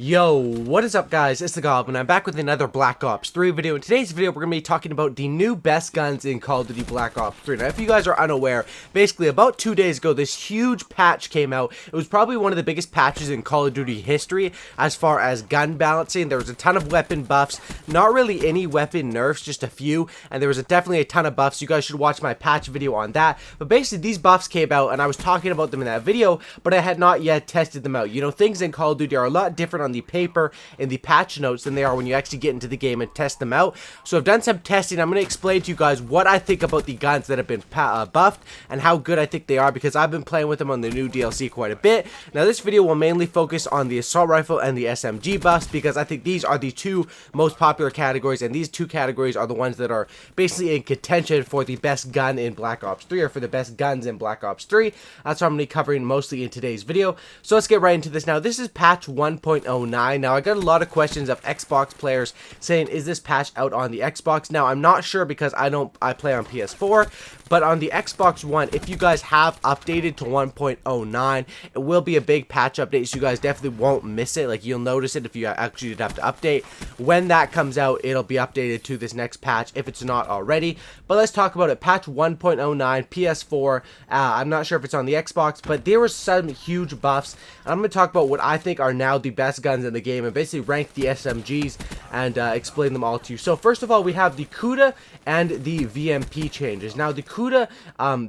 Yo, what is up guys, it's the Goblin. I'm back with another Black Ops 3 video. In today's video, we're going to be talking about the new best guns in Call of Duty Black Ops 3. Now, if you guys are unaware, basically about 2 days ago, this huge patch came out. It was probably one of the biggest patches in Call of Duty history as far as gun balancing. There was a ton of weapon buffs, not really any weapon nerfs, just a few, and there was definitely a ton of buffs. You guys should watch my patch video on that. But basically, these buffs came out, and I was talking about them in that video, but I had not yet tested them out. You know, things in Call of Duty are a lot different on the paper in the patch notes than they are when you actually get into the game and test them out. So I've done some testing. I'm going to explain to you guys what I think about the guns that have been buffed and how good I think they are, because I've been playing with them on the new DLC quite a bit. Now this video will mainly focus on the assault rifle and the SMG buffs, because I think these are the two most popular categories, and these two categories are the ones that are basically in contention for the best gun in Black Ops 3, or for the best guns in Black Ops 3. That's what I'm going to be covering mostly in today's video. So let's get right into this. Now this is patch 1.09. Now I got a lot of questions of Xbox players saying, is this patch out on the Xbox? Now I'm not sure, because I play on PS4, but on the Xbox One, if you guys have updated to 1.09, it will be a big patch update, so you guys definitely won't miss it. Like, you'll notice it if you actually did have to update. When that comes out, it'll be updated to this next patch if it's not already. But let's talk about it. Patch 1.09 PS4. I'm not sure if it's on the Xbox, but there were some huge buffs. I'm going to talk about what I think are now the best guns in the game, and basically rank the SMGs and explain them all to you. So first of all, we have the Cuda and the VMP changes. Now the Cuda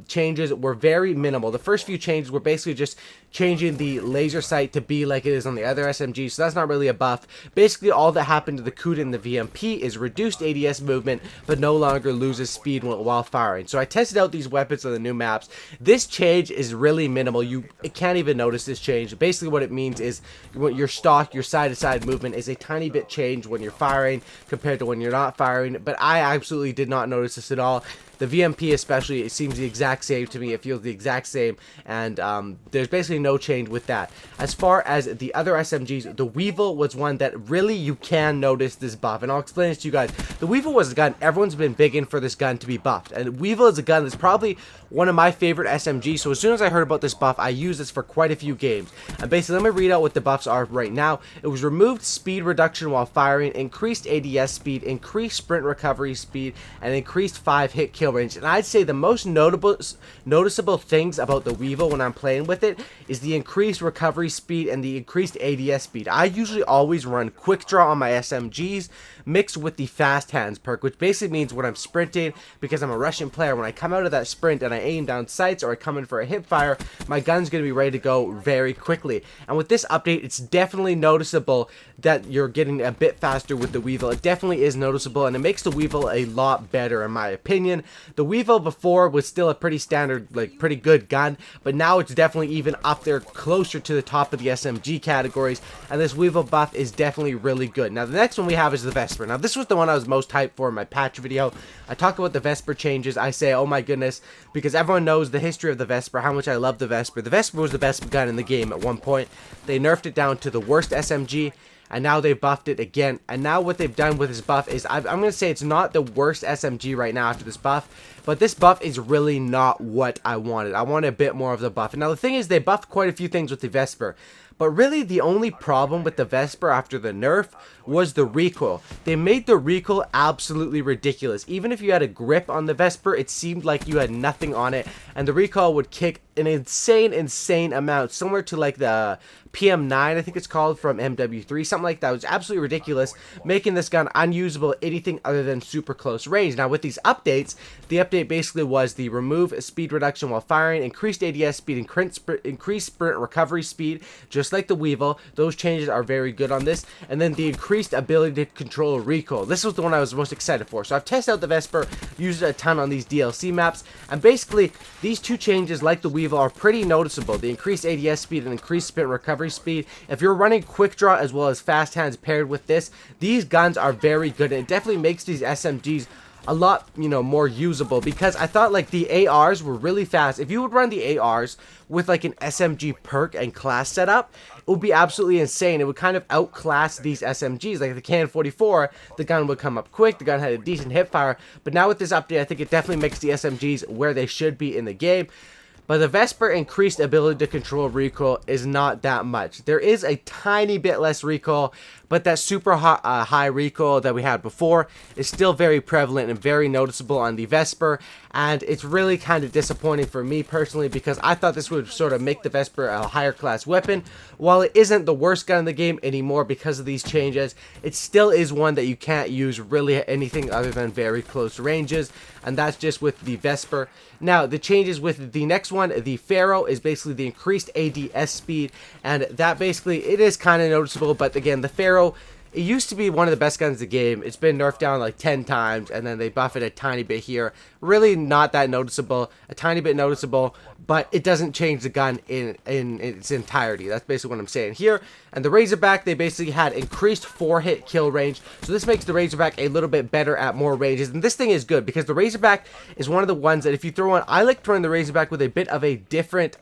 changes were very minimal. The first few changes were basically just changing the laser sight to be like it is on the other SMGs, so that's not really a buff. Basically all that happened to the Cuda and the VMP is reduced ADS movement, but no longer loses speed while firing. So I tested out these weapons on the new maps. This change is really minimal. You can't even notice this change. Basically what it means is your stock, your side-to-side movement is a tiny bit changed when you're firing compared to when you're not firing, but I absolutely did not notice this at all. The VMP especially, it seems the exact same to me. It feels the exact same, and there's basically no change with that. As far as the other SMGs, the Weevil was one that really you can notice this buff, and I'll explain this to you guys. The Weevil was a gun, everyone's been begging for this gun to be buffed, and Weevil is a gun that's probably one of my favorite SMGs, so as soon as I heard about this buff, I used this for quite a few games. And basically, let me read out what the buffs are right now. It was removed speed reduction while firing, increased ADS speed, increased sprint recovery speed, and increased 5 hit kill range. And I'd say the most noticeable things about the Weevil when I'm playing with it is the increased recovery speed and the increased ADS speed. I usually always run quick draw on my SMGs mixed with the fast hands perk, which basically means when I'm sprinting, because I'm a Russian player, when I come out of that sprint and I aim down sights or I come in for a hip fire, my gun's going to be ready to go very quickly. And with this update, it's definitely noticeable that you're getting a bit faster with the Weevil. It definitely is noticeable, and it makes the Weevil a lot better in my opinion. The Weevil before was still a pretty standard, like pretty good gun, but now it's definitely even up there closer to the top of the SMG categories, and this Weevil buff is definitely really good. Now the next one we have is the Vesper. Now this was the one I was most hyped for in my patch video. I talk about the Vesper changes. I say, oh my goodness, because everyone knows the history of the Vesper, how much I love the Vesper. The Vesper was the best gun in the game at one point. They nerfed it down to the worst SMG, and now they've buffed it again. And now what they've done with this buff is, I'm going to say it's not the worst SMG right now after this buff, but this buff is really not what I wanted. I wanted a bit more of the buff. And now the thing is, they buffed quite a few things with the Vesper, but really the only problem with the Vesper after the nerf was the recoil. They made the recoil absolutely ridiculous. Even if you had a grip on the Vesper, it seemed like you had nothing on it, and the recoil would kick an insane amount, similar to like the PM9, I think it's called, from MW3, something like that. It was absolutely ridiculous, making this gun unusable anything other than super close range. Now with these updates, the update basically was the remove speed reduction while firing, increased ADS speed, increased sprint recovery speed, just like the Weevil. Those changes are very good on this. And then the increased ability to control recoil. This was the one I was most excited for. So I've tested out the Vesper, used it a ton on these DLC maps, and basically these two changes, like the Weevil, are pretty noticeable. The increased ADS speed and increased sprint recovery speed. If you're running quick draw as well as fast hands paired with this, these guns are very good, and it definitely makes these SMGs a lot, more usable, because I thought like the ARs were really fast. If you would run the ARs with like an SMG perk and class setup, it would be absolutely insane. It would kind of outclass these SMGs. Like the KN-44, the gun would come up quick, the gun had a decent hip fire, but now with this update, I think it definitely makes the SMGs where they should be in the game. But the Vesper increased ability to control recoil is not that much. There is a tiny bit less recoil, but that super high recoil that we had before is still very prevalent and very noticeable on the Vesper. And it's really kind of disappointing for me personally, because I thought this would sort of make the Vesper a higher class weapon. While it isn't the worst gun in the game anymore because of these changes, it still is one that you can't use really anything other than very close ranges. And that's just with the Vesper. Now, the changes with the next one, the Pharaoh, is basically the increased ADS speed. And that basically, it is kind of noticeable. But again, the Pharaoh, it used to be one of the best guns in the game. It's been nerfed down like 10 times, and then they buff it a tiny bit here. Really not that noticeable, a tiny bit noticeable, but it doesn't change the gun in its entirety. That's basically what I'm saying here. And the Razorback, they basically had increased 4-hit kill range. So this makes the Razorback a little bit better at more ranges. And this thing is good because the Razorback is one of the ones that if you throw on, I like throwing the Razorback with a bit of a different,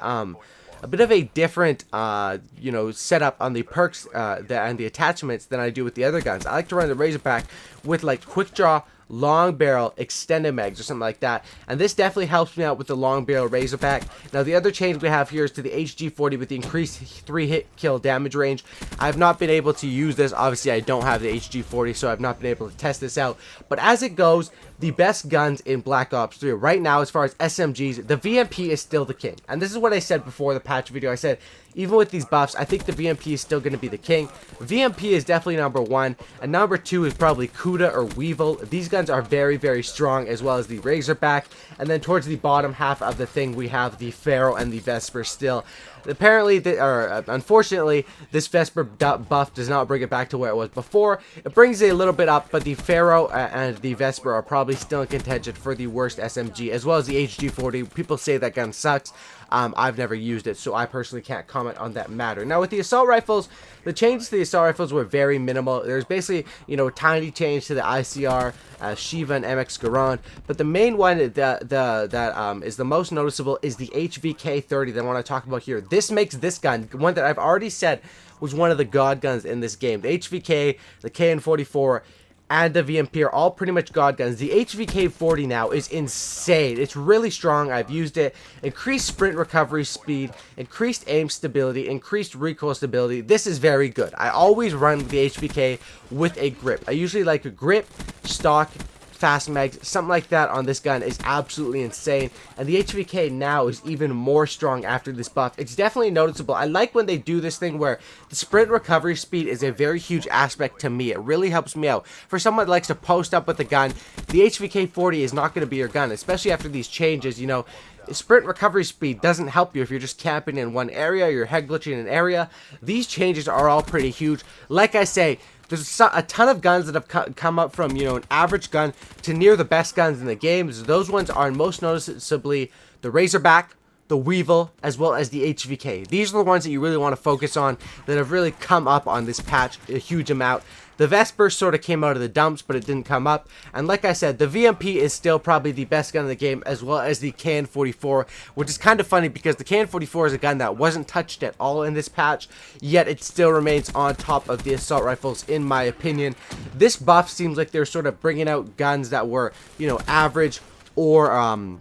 you know, setup on the perks and the attachments than I do with the other guns. I like to run the Razorback with like quick draw, long barrel, extended mags, or something like that. And this definitely helps me out with the long barrel Razorback. Now, the other change we have here is to the HG40 with the increased 3-hit kill damage range. I've not been able to use this. Obviously, I don't have the HG40, so I've not been able to test this out. But as it goes, the best guns in Black Ops 3 right now, as far as SMGs, the VMP is still the king. And this is what I said before the patch video. I said, even with these buffs, I think the VMP is still going to be the king. VMP is definitely number 1, and number 2 is probably Cuda or Weevil. These guns are very, very strong, as well as the Razorback. And then towards the bottom half of the thing, we have the Pharaoh and the Vesper still. Apparently, unfortunately, this Vesper buff does not bring it back to where it was before. It brings it a little bit up, but the Pharaoh and the Vesper are probably still in contention for the worst SMG, as well as the HG40. People say that gun sucks. I've never used it, so I personally can't comment on that matter. Now, with the assault rifles, the changes to the assault rifles were very minimal. There's basically, you know, a tiny change to the ICR, Shiva, and MX Garand, but the main one that is the most noticeable is the HVK-30 that I want to talk about here. This makes this gun, one that I've already said was one of the god guns in this game. The HVK, the KN-44, and the VMP are all pretty much god guns. The HVK-40 now is insane. It's really strong. I've used it. Increased sprint recovery speed, increased aim stability, increased recoil stability. This is very good. I always run the HVK with a grip. I usually like a grip, stock, fast mags, something like that on this gun is absolutely insane. And the HVK now is even more strong after this buff. It's definitely noticeable. I like when they do this thing where the sprint recovery speed is a very huge aspect to me. It really helps me out. For someone that likes to post up with the gun, the HVK-40 is not going to be your gun, especially after these changes. You know, sprint recovery speed doesn't help you if you're just camping in one area, or you're head glitching in an area. These changes are all pretty huge. Like I say, there's a ton of guns that have come up from, you know, an average gun to near the best guns in the game. Those ones are most noticeably the Razorback, the Weevil, as well as the HVK. These are the ones that you really want to focus on that have really come up on this patch a huge amount. The Vesper sort of came out of the dumps, but it didn't come up. And like I said, the VMP is still probably the best gun in the game, as well as the KN-44, which is kind of funny because the KN-44 is a gun that wasn't touched at all in this patch, yet it still remains on top of the assault rifles, in my opinion. This buff seems like they're sort of bringing out guns that were, you know, average or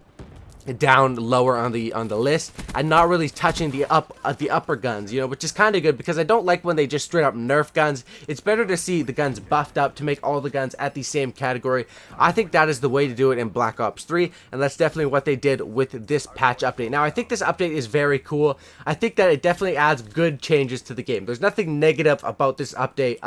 down lower on the list, and not really touching the upper guns, you know, which is kind of good because I don't like when they just straight up nerf guns. It's better to see the guns buffed up to make all the guns at the same category. I think that is the way to do it in Black Ops 3, and that's definitely what they did with this patch update. Now, I think this update is very cool. I think that it definitely adds good changes to the game. There's nothing negative about this update.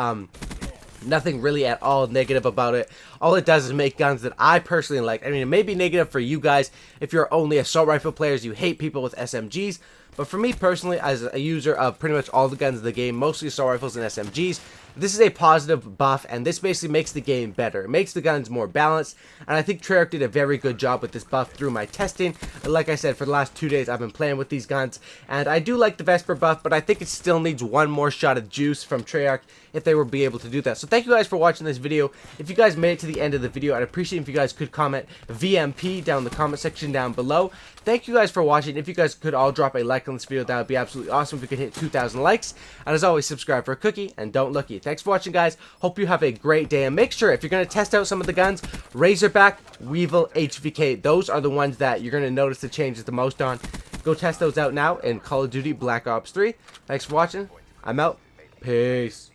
Nothing really at all negative about it. All it does is make guns that I personally like. I mean, it may be negative for you guys if you're only assault rifle players, you hate people with SMGs. But for me personally, as a user of pretty much all the guns in the game, mostly assault rifles and SMGs, this is a positive buff, and this basically makes the game better. It makes the guns more balanced, and I think Treyarch did a very good job with this buff through my testing. And like I said, for the last 2 days, I've been playing with these guns, and I do like the Vesper buff, but I think it still needs one more shot of juice from Treyarch if they would be able to do that. So thank you guys for watching this video. If you guys made it to the end of the video, I'd appreciate if you guys could comment VMP down in the comment section down below. Thank you guys for watching. If you guys could all drop a like on this video, that would be absolutely awesome if we could hit 2,000 likes. And as always, subscribe for a cookie, and don't looky. Thanks for watching, guys. Hope you have a great day, and make sure, if you're going to test out some of the guns, Razorback, Weevil, HVK, those are the ones that you're going to notice the changes the most on. Go test those out now in Call of Duty Black Ops 3. Thanks for watching. I'm out. Peace.